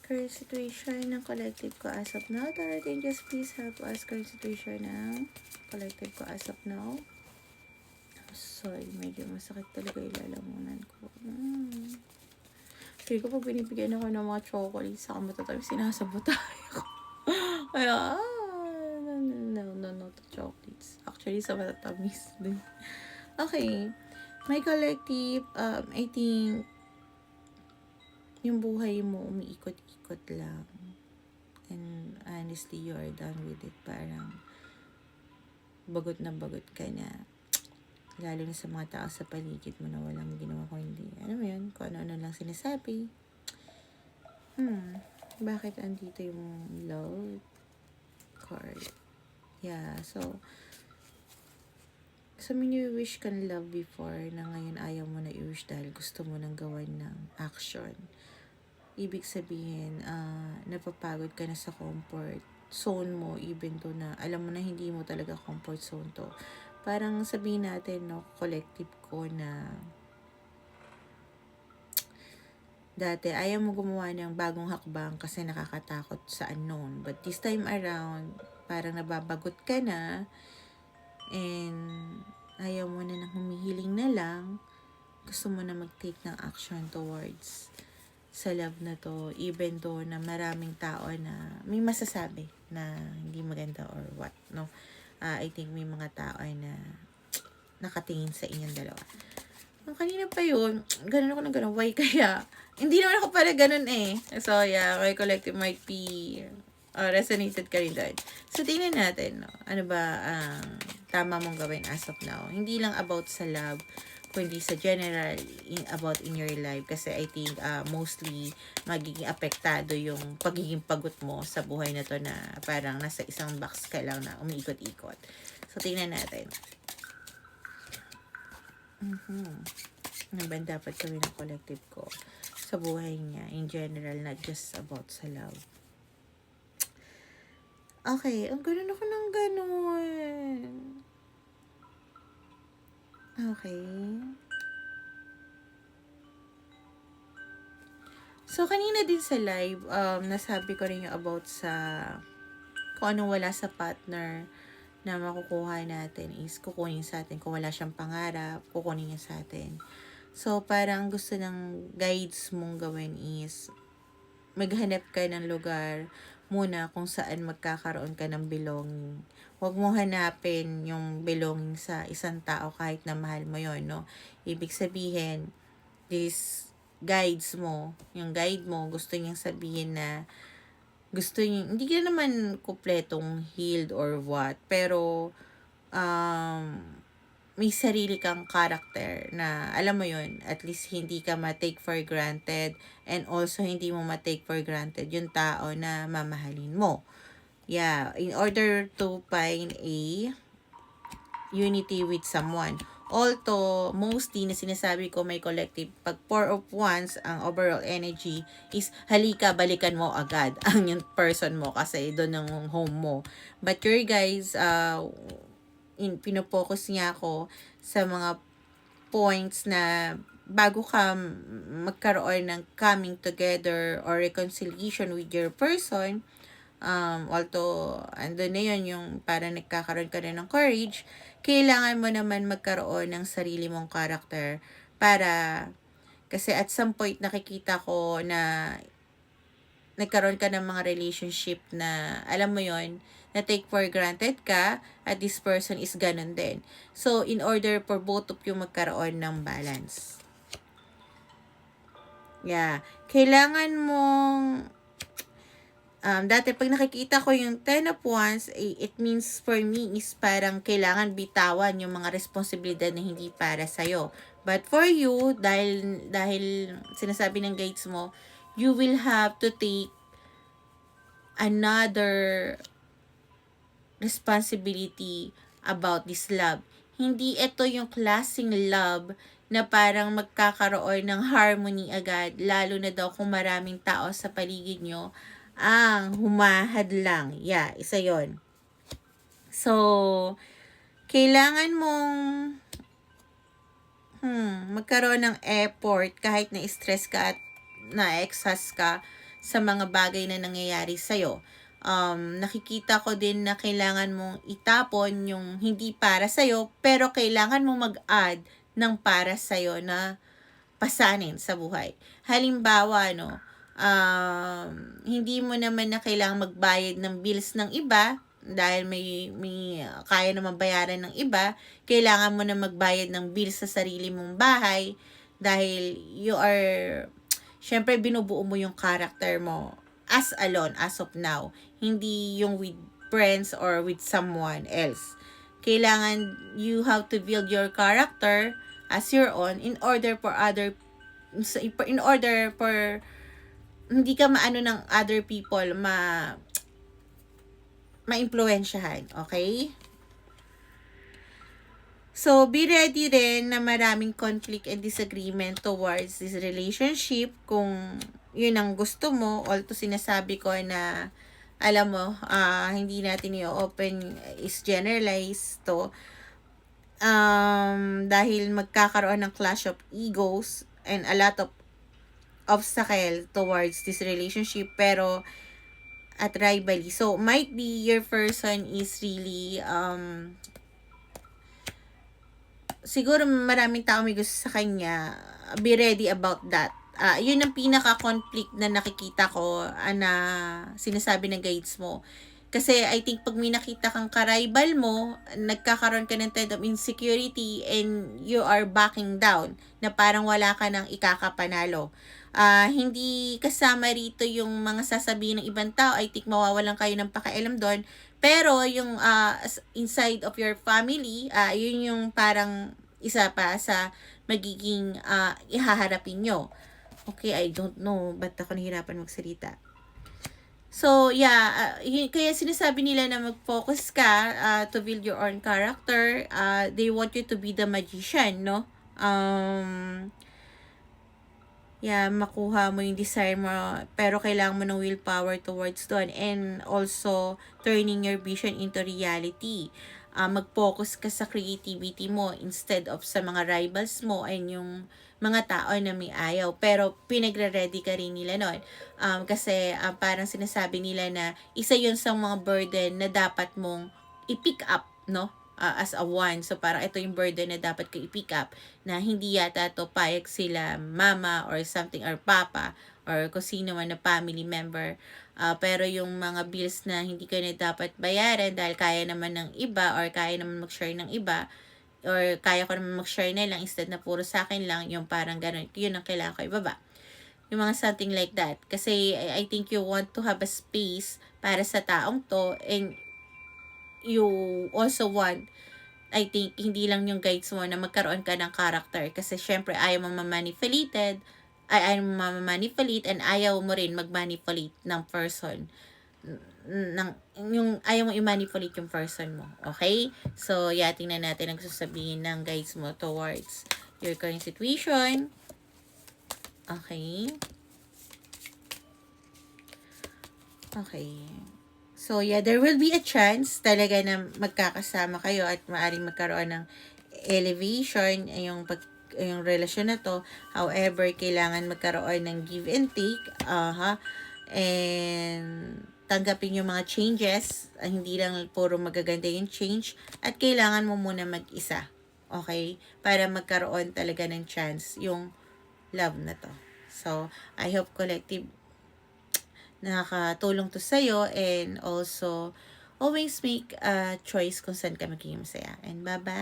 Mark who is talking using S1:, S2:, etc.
S1: Current situation ng collective ko as of now. Tarot angels, please help us. Current situation ng collective ko as of now. Sorry, medyo masakit talaga yung lalamunan ko. Kaya ko pag binibigyan ako ng mga chocolate sa matatabi, sinasabotay ako. Kaya, no to chocolates. Actually, sa matatamis din. Okay. My collective, I think, yung buhay mo, umiikot-ikot lang. And honestly, you are done with it. Parang, bagot na bagot ka na. Lalo na sa mga tao sa paligid mo na walang ginawa ko hindi. Ano mo yun? Kung ano-ano lang sinasabi. Bakit andito yung love card? Yeah, so you wish kang love before na ngayon ayaw mo na i-wish dahil gusto mo nang gawan ng action. Ibig sabihin, napapagod ka na sa comfort zone mo, even to na alam mo na hindi mo talaga comfort zone to. Parang sabihin natin, no, collective ko na dati ayaw mo gumawa ng bagong hakbang kasi nakakatakot sa unknown. But this time around, parang nababagot ka na and ayaw mo na nang humihiling na lang. Gusto mo na mag-take ng action towards sa love na to, even though na maraming tao na may masasabi na hindi maganda or what, no? I think may mga tao na nakatingin sa inyong dalawa. Kanina pa yun, ganun ako ng ganun. Why kaya? Hindi naman ako pala ganun eh. So yeah, my collective might be resonated ka rin doon. So tingnan natin, no? Ano ba ang tama mong gawin as of now? Hindi lang about sa love, kundi sa general about in your life. Kasi I think mostly magiging apektado yung pagiging pagod mo sa buhay na to na parang nasa isang box ka lang na umiikot-ikot. So tingnan natin. Ano ba dapat gawin ng collective ko sa buhay niya in general, not just about sa love? Okay, ang ganun ako ng ganun. Okay. So, kanina din sa live, nasabi ko rin yung about sa kung anong wala sa partner na makukuha natin is kukunin sa atin. Kung wala siyang pangarap, kukunin niya sa atin. So, parang gusto ng guides mong gawin is maghanap ka ng lugar muna kung saan magkakaroon ka ng belonging. Huwag mo hanapin yung belonging sa isang tao kahit na mahal mo yon, no? Ibig sabihin, this guides mo, yung guide mo, gusto niyang sabihin na gusto niya, hindi ka naman kupletong healed or what, pero may sarili kang character na, alam mo yun, at least hindi ka ma-take for granted and also hindi mo ma-take for granted yung tao na mamahalin mo. Yeah, in order to find a unity with someone. Although, mostly na sinasabi ko may collective, pag 4 of Wands, ang overall energy is halika, balikan mo agad ang yung person mo kasi doon ang home mo. But your guys, pinopokus niya ako sa mga points na bago ka magkaroon ng coming together or reconciliation with your person, although andun na yun yung para nagkakaroon ka rin ng courage, kailangan mo naman magkaroon ng sarili mong character para, kasi at some point nakikita ko na nagkaroon ka ng mga relationship na, alam mo yon, na take for granted ka at this person is ganun din. So, in order for both of you magkaroon ng balance. Yeah. Kailangan mong, dati pag nakikita ko yung 10 of Wands, it means for me is parang kailangan bitawan yung mga responsibilidad na hindi para sa'yo. But for you, dahil sinasabi ng guides mo, you will have to take another responsibility about this love. Hindi ito yung klaseng love na parang magkakaroon ng harmony agad, lalo na daw kung maraming tao sa paligid nyo ang humahad lang. Yeah, isa yon. So, kailangan mong magkaroon ng effort kahit na stress ka at na-exhaust ka sa mga bagay na nangyayari sa'yo. Nakikita ko din na kailangan mong itapon yung hindi para sa'yo, pero kailangan mong mag-add ng para sa'yo na pasanin sa buhay. Halimbawa, hindi mo naman na kailangang magbayad ng bills ng iba dahil may kaya naman bayaran ng iba. Kailangan mo na magbayad ng bills sa sarili mong bahay dahil syempre binubuo mo yung character mo as alone, as of now. Hindi yung with friends or with someone else. Kailangan you have to build your character as your own in order for hindi ka maano ng other people ma-impluwensyahan, okay? So, be ready rin na maraming conflict and disagreement towards this relationship kung yun ang gusto mo. Although sinasabi ko na alam mo, hindi natin i-open is generalized to. Dahil magkakaroon ng clash of egos and a lot of obstacle towards this relationship, pero at rivalry. So, might be your person is really siguro maraming tao may gusto sa kanya. Be ready about that. Yun ang pinaka-conflict na nakikita ko na sinasabi ng guides mo. Kasi I think pag may nakita kang ka-rival mo, nagkakaroon ka ng trend of insecurity and you are backing down na parang wala ka nang ikakapanalo. Hindi kasama rito yung mga sasabihin ng ibang tao. I think mawawalan kayo ng pakialam doon. Pero yung inside of your family, yun yung parang isa pa sa magiging ihaharapin nyo. Okay, I don't know. Ba't ako nahirapan magsalita? So, yeah, kaya sinasabi nila na mag-focus ka to build your own character. They want you to be the magician, no? Makuha mo yung desire mo, pero kailangan mo ng willpower towards doon. And also, turning your vision into reality. Mag-focus ka sa creativity mo instead of sa mga rivals mo and yung mga tao na may ayaw. Pero pinagre-ready ka rin nila nun. Kasi parang sinasabi nila na isa yun sa mga burden na dapat mong i-pick up, no? As a one. So, parang ito yung burden na dapat ka i-pick up na hindi yata to payag sila mama or something or papa or kung sino man na family member. Pero yung mga bills na hindi ka na dapat bayaran dahil kaya naman ng iba or kaya naman mag-share ng iba or kaya ko naman mag-share na lang instead na puro sa akin lang, yung parang ganun, yun ang kailangan ko ibaba. Yung mga something like that. Kasi I think you want to have a space para sa taong to and you also want, I think, hindi lang yung guides mo na magkaroon ka ng character. Kasi syempre, ayaw mo ma-manipulate and ayaw mo rin mag-manipulate ng person. Yung ayaw mo i-manipulate yung person mo. Okay? So, tingnan natin ang sasabihin ng guides mo towards your current situation. Okay. Okay. So, there will be a chance talaga na magkakasama kayo at maaring magkaroon ng elevation yung relasyon na to. However, kailangan magkaroon ng give and take. And tanggapin yung mga changes. Hindi lang puro magaganda yung change. At kailangan mo muna mag-isa. Okay? Para magkaroon talaga ng chance yung love na to. So, I hope collective nakakatulong to sa'yo and also always make a choice kung saan ka magiging masaya. And bye-bye!